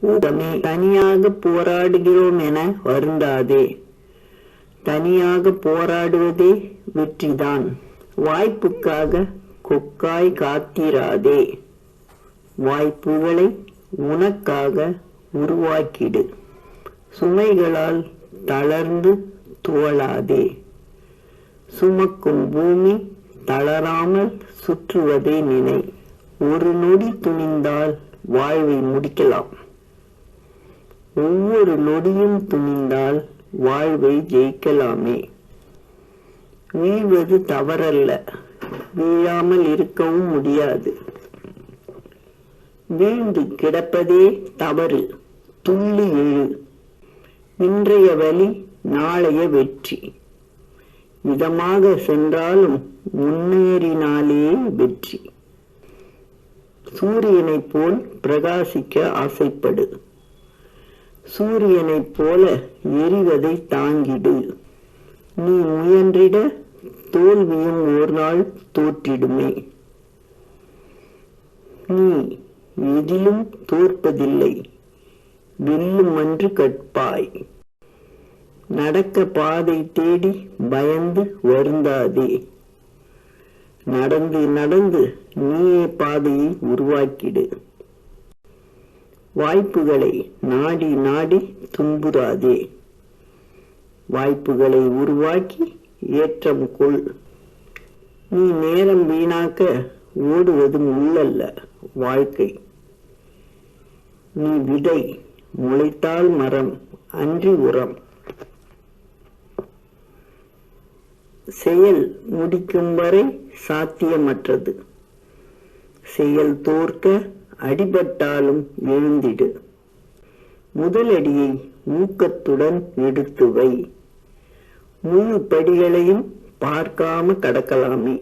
ஊக்கமே. தனியாக போராடுகிறோம் என வருந்தாதே. தனியாக போராடுவதே வெற்றிதான். வாய்ப்புக்காக கொக்காய் காத்திராதே. வாய்ப்புகளை உனக்காக உருவாக்கிடு. சுமைகளால் தளர்ந்து துவளாதே. சுமக்கும் பூமி தளராமல் சுற்றுவதை நினை. ஒரு நொடி துணிந்தால் வாழ்வை முடிக்கலாம். ஒவ்வொரு நொடியும் துணிந்தால் வாழ்வை ஜெயிக்கலாமே. வீழ்வது தவறல்ல, வீழாமல் இருக்கவும் முடியாது. வீழ்ந்து கிடப்பதே தவறு. துள்ளி எழு. இன்றைய வழி நாளைய வெற்றி. மிதமாக சென்றாலும் முன்னேறினாலே வெற்றி. சூரியனைப் போல் பிரகாசிக்க ஆசைப்படு. சூரியனைப் போல எரிவதை தாங்கிடு. நீ முயன்றிட தோல்வியும் ஒரு நாள் தோற்றிடுமே. நீ எதிலும் தோற்பதில்லை, வெல்லும் என்று கற்பாய். நடக்க பாதை தேடி பயந்து வருந்தாதே. நடந்து நடந்து நீயே பாதையை உருவாக்கிடு. வாய்ப்புகளை நாடி நாடி துன்புறாதே. வாய்ப்புகளை உருவாக்கி ஏற்றம் கொள். நீ நேரம் வீணாக்க ஓடுவது முள்ளல்ல, வாழ்க்கை. நீ விதை, முளைத்தால் மரம், அன்றி உரம். செயல் முடிக்கும் வரை சாத்தியமற்றது. செயல் தோற்க அடிபட்டாலும் எழுந்திடு. முதலடியை ஊக்கத்துடன் எடுத்து வை. முழு படிகளையும் பார்க்காம கடக்கலாமே.